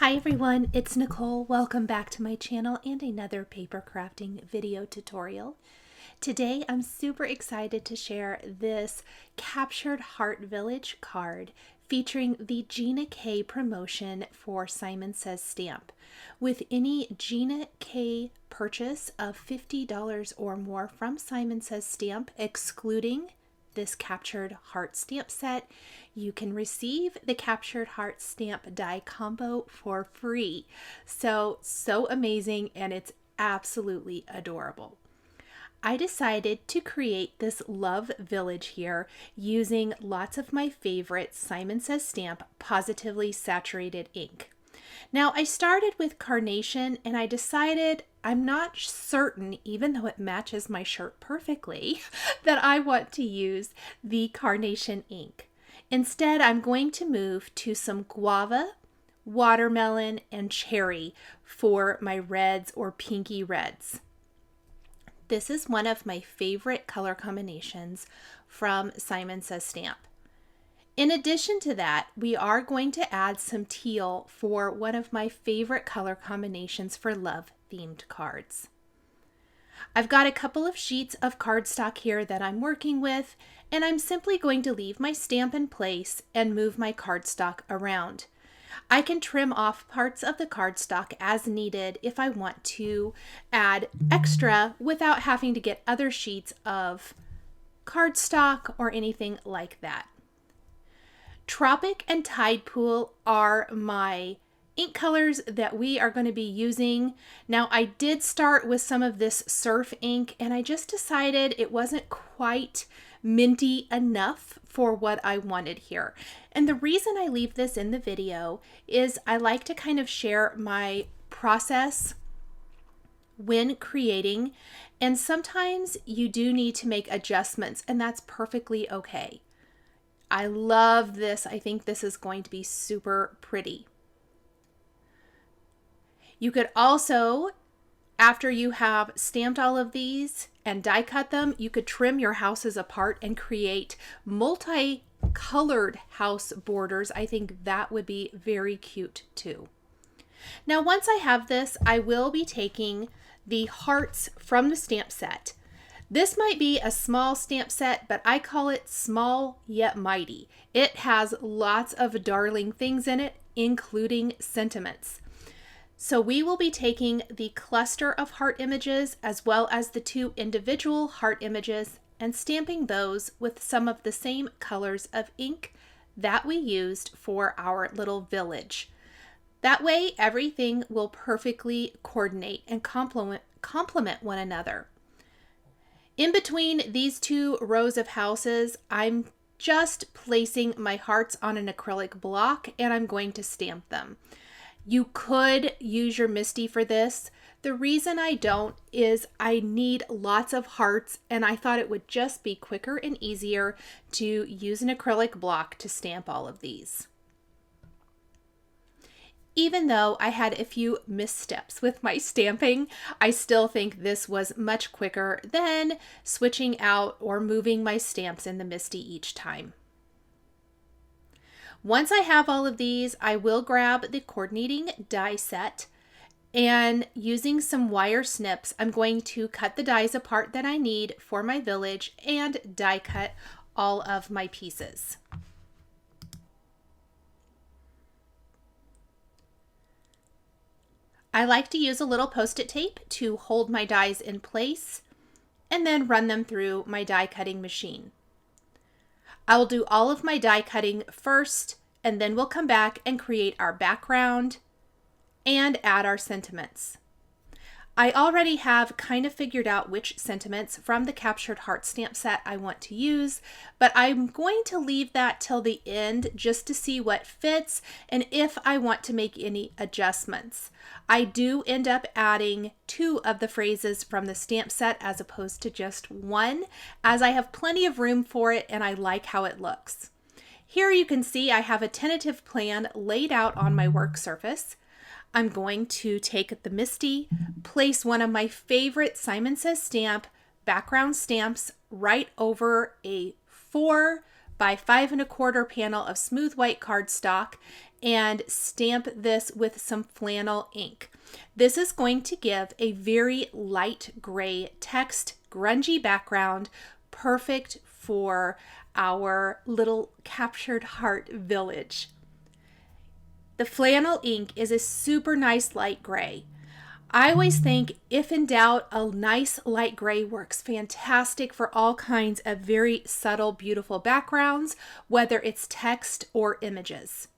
Hi everyone, it's Nicole. Welcome back to my channel and another paper crafting video tutorial. Today I'm super excited to share this Captured Heart Village card featuring the Gina K promotion for Simon Says stamp. With any Gina K purchase of $50 or more from Simon Says stamp, excluding this Captured Heart stamp set, you can receive the Captured Heart stamp die combo for free. So amazing, and it's absolutely adorable. I decided to create this love village here using lots of my favorite Simon Says stamp Pawsitively saturated ink. Now I started with carnation and I decided I'm not certain, even though it matches my shirt perfectly, that I want to use the carnation ink. Instead, I'm going to move to some guava, watermelon, and cherry for my reds or pinky reds. This is one of my favorite color combinations from Simon Says stamp. In addition to that, we are going to add some teal for one of my favorite color combinations for love themed cards. I've got a couple of sheets of cardstock here that I'm working with, and I'm simply going to leave my stamp in place and move my cardstock around. I can trim off parts of the cardstock as needed if I want to add extra without having to get other sheets of cardstock or anything like that. TROPIC and TIDEPOOL are my ink colors that we are going to be using. Now, I did start with some of this surf ink and I just decided it wasn't quite minty enough for what I wanted here. And the reason I leave this in the video is I like to kind of share my process when creating, and sometimes you do need to make adjustments, and that's perfectly okay. I love this. I think this is going to be super pretty. You could also, after you have stamped all of these and die cut them, you could trim your houses apart and create multi-colored house borders. I think that would be very cute too. Now, once I have this, I will be taking the hearts from the stamp set. This might be a small stamp set, but I call it small yet mighty. It has lots of darling things in it, including sentiments. So we will be taking the cluster of heart images as well as the two individual heart images and stamping those with some of the same colors of ink that we used for our little village. That way everything will perfectly coordinate and complement one another. In between these two rows of houses, I'm just placing my hearts on an acrylic block and I'm going to stamp them. You could use your MISTI for this. The reason I don't is I need lots of hearts and I thought it would just be quicker and easier to use an acrylic block to stamp all of these. Even though I had a few missteps with my stamping, I still think this was much quicker than switching out or moving my stamps in the MISTI each time. Once I have all of these, I will grab the coordinating die set, and using some wire snips, I'm going to cut the dies apart that I need for my village and die cut all of my pieces. I like to use a little Post-it tape to hold my dies in place and then run them through my die cutting machine. I will do all of my die cutting first, and then we'll come back and create our background and add our sentiments. I already have kind of figured out which sentiments from the Captured Heart stamp set I want to use, but I'm going to leave that till the end just to see what fits and if I want to make any adjustments. I do end up adding 2 of the phrases from the stamp set as opposed to just 1, as I have plenty of room for it and I like how it looks. Here you can see I have a tentative plan laid out on my work surface. I'm going to take the MISTI, place one of my favorite Simon Says stamp background stamps right over a 4 by 5 1/4 panel of smooth white cardstock, and stamp this with some flannel ink. This is going to give a very light gray text, grungy background, perfect for our little captured heart village. The flannel ink is a super nice light gray. I always think, if in doubt, a nice light gray works fantastic for all kinds of very subtle, beautiful backgrounds, whether it's text or images.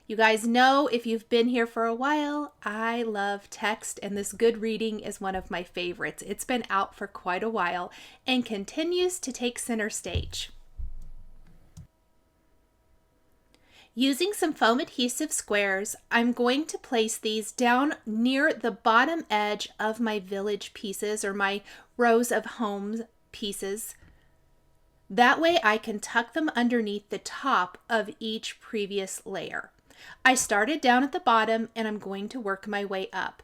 You guys know, if you've been here for a while, I love text, and this good reading is one of my favorites. It's been out for quite a while and continues to take center stage. Using some foam adhesive squares, I'm going to place these down near the bottom edge of my village pieces, or my rows of homes pieces. That way I can tuck them underneath the top of each previous layer. I started down at the bottom and I'm going to work my way up.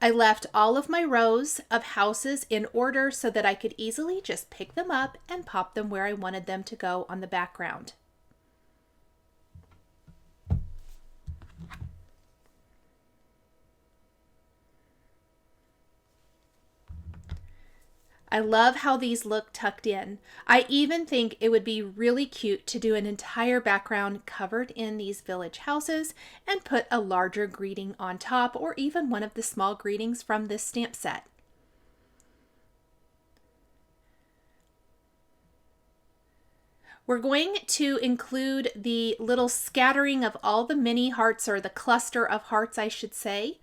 I left all of my rows of houses in order so that I could easily just pick them up and pop them where I wanted them to go on the background. I love how these look tucked in. I even think it would be really cute to do an entire background covered in these village houses and put a larger greeting on top, or even one of the small greetings from this stamp set. We're going to include the little scattering of all the mini hearts, or the cluster of hearts I should say,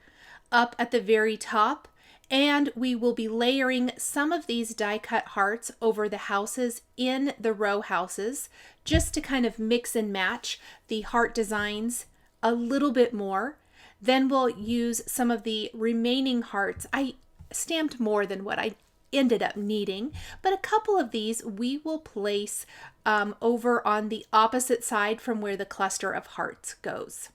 up at the very top. And we will be layering some of these die cut hearts over the houses in the row houses, just to kind of mix and match the heart designs a little bit more. Then we'll use some of the remaining hearts. I stamped more than what I ended up needing, but a couple of these we will place over on the opposite side from where the cluster of hearts goes.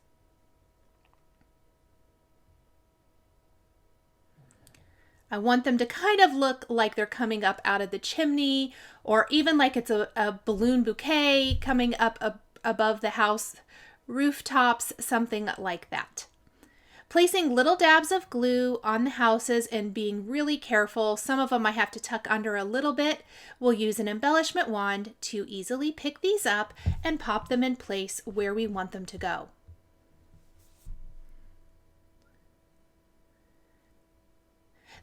I want them to kind of look like they're coming up out of the chimney, or even like it's a balloon bouquet coming up above the house rooftops, something like that. Placing little dabs of glue on the houses and being really careful. Some of them I have to tuck under a little bit. We'll use an embellishment wand to easily pick these up and pop them in place where we want them to go.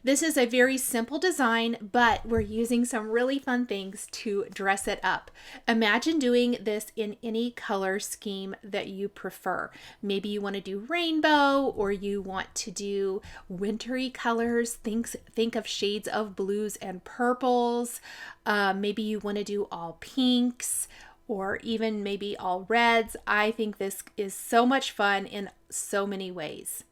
This is a very simple design, but we're using some really fun things to dress it up. Imagine doing this in any color scheme that you prefer. Maybe you want to do rainbow, or you want to do wintry colors. Think of shades of blues and purples. Maybe you want to do all pinks, or even maybe all reds. I think this is so much fun in so many ways.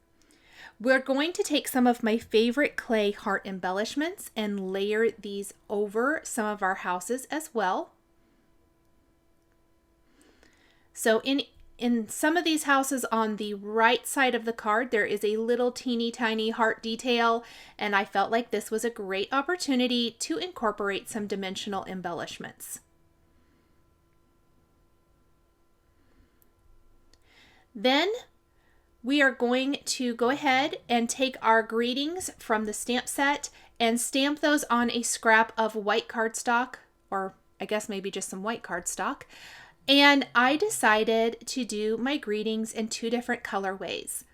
We're going to take some of my favorite clay heart embellishments and layer these over some of our houses as well. So in some of these houses on the right side of the card, there is a little teeny tiny heart detail, and I felt like this was a great opportunity to incorporate some dimensional embellishments. Then we are going to go ahead and take our greetings from the stamp set and stamp those on a scrap of white cardstock, or I guess maybe just some white cardstock. And I decided to do my greetings in two different colorways.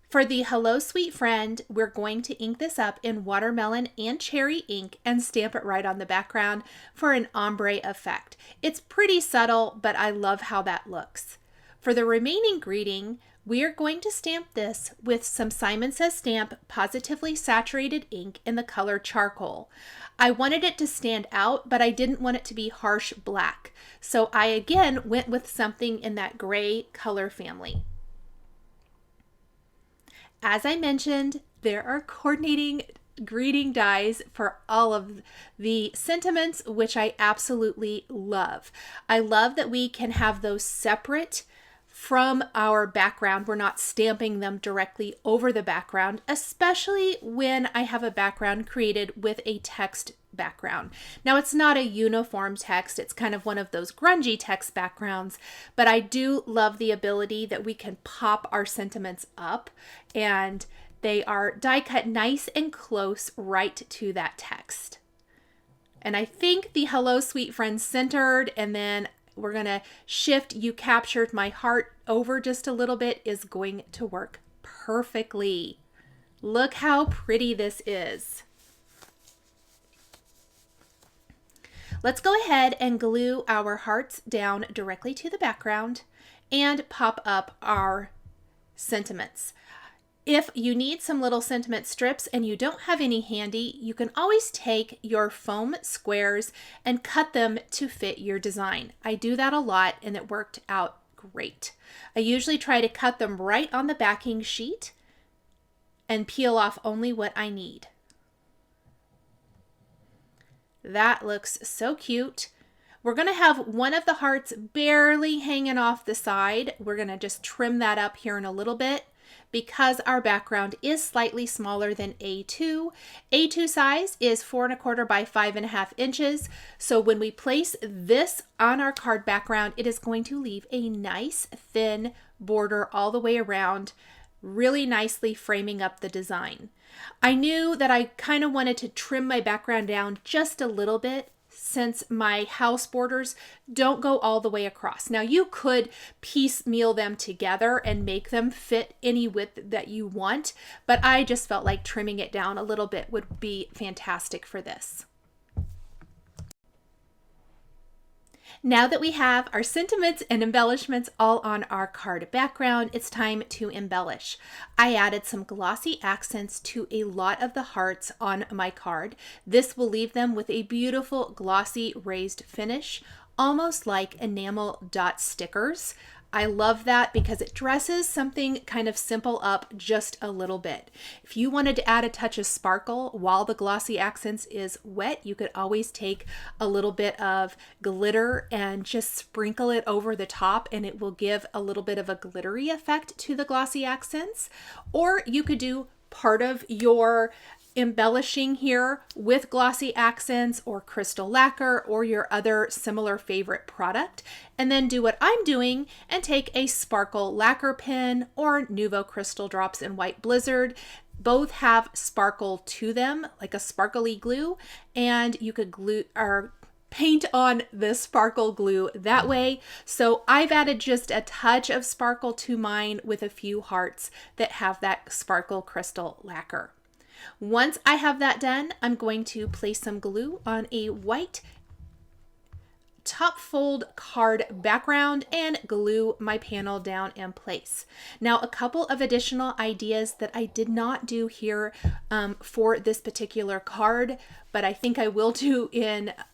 For the Hello Sweet Friend, we're going to ink this up in watermelon and cherry ink and stamp it right on the background for an ombre effect. It's pretty subtle, but I love how that looks. For the remaining greeting, we are going to stamp this with some Simon Says Stamp Positively Saturated ink in the color Charcoal. I wanted it to stand out, but I didn't want it to be harsh black. So I again went with something in that gray color family. As I mentioned, there are coordinating greeting dies for all of the sentiments, which I absolutely love. I love that we can have those separate from our background. We're not stamping them directly over the background, especially when I have a background created with a text background. Now it's not a uniform text, it's kind of one of those grungy text backgrounds, but I do love the ability that we can pop our sentiments up and they are die cut nice and close right to that text. And I think the Hello Sweet Friend centered, and then we're gonna shift You Captured My Heart over just a little bit is going to work perfectly. Look how pretty this is. Let's go ahead and glue our hearts down directly to the background and pop up our sentiments. If you need some little sentiment strips and you don't have any handy, you can always take your foam squares and cut them to fit your design. I do that a lot and it worked out great. I usually try to cut them right on the backing sheet and peel off only what I need. That looks so cute. We're going to have one of the hearts barely hanging off the side. We're going to just trim that up here in a little bit because our background is slightly smaller than A2. A2 size is 4 1/4 by 5.5 inches. So when we place this on our card background, it is going to leave a nice thin border all the way around, really nicely framing up the design. I knew that I kind of wanted to trim my background down just a little bit since my house borders don't go all the way across. Now you could piecemeal them together and make them fit any width that you want, but I just felt like trimming it down a little bit would be fantastic for this. Now that we have our sentiments and embellishments all on our card background, it's time to embellish. I added some glossy accents to a lot of the hearts on my card. This will leave them with a beautiful glossy raised finish, almost like enamel dot stickers. I love that because it dresses something kind of simple up just a little bit. If you wanted to add a touch of sparkle while the glossy accents is wet, you could always take a little bit of glitter and just sprinkle it over the top, and it will give a little bit of a glittery effect to the glossy accents. Or you could do part of your embellishing here with glossy accents or crystal lacquer or your other similar favorite product, and then do what I'm doing and take a sparkle lacquer pen or Nuvo crystal drops in White Blizzard. Both have sparkle to them, like a sparkly glue, and you could glue or paint on the sparkle glue that way. So I've added just a touch of sparkle to mine with a few hearts that have that sparkle crystal lacquer. Once I have that done, I'm going to place some glue on a white top fold card background and glue my panel down in place. Now, a couple of additional ideas that I did not do here for this particular card, but I think I will do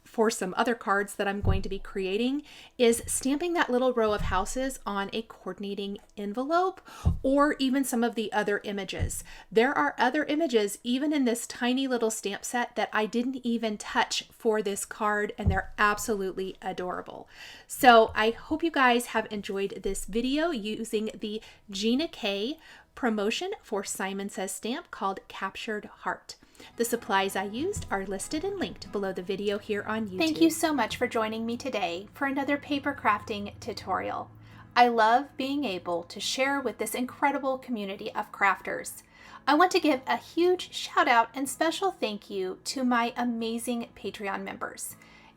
for some other cards that I'm going to be creating, is stamping that little row of houses on a coordinating envelope or even some of the other images. There are other images even in this tiny little stamp set that I didn't even touch for this card, and they're absolutely adorable. So I hope you guys have enjoyed this video using the Gina K promotion for Simon Says stamp called Captured Heart. The supplies I used are listed and linked below the video here on YouTube. Thank you so much for joining me today for another paper crafting tutorial. I love being able to share with this incredible community of crafters. I want to give a huge shout out and special thank you to my amazing Patreon members.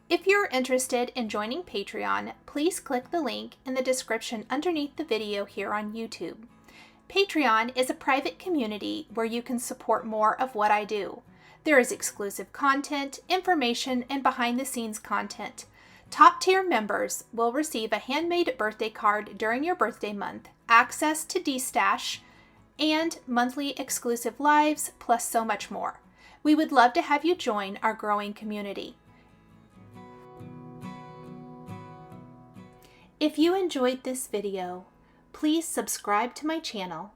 If you're interested in joining Patreon, please click the link in the description underneath the video here on YouTube. Patreon is a private community where you can support more of what I do. There is exclusive content, information, and behind-the-scenes content. Top-tier members will receive a handmade birthday card during your birthday month, access to D-Stash, and monthly exclusive lives, plus so much more. We would love to have you join our growing community. If you enjoyed this video, please subscribe to my channel,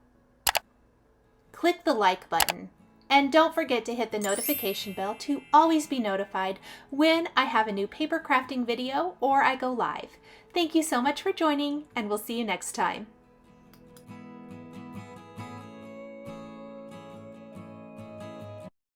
click the like button, and don't forget to hit the notification bell to always be notified when I have a new paper crafting video or I go live. Thank you so much for joining, and we'll see you next time.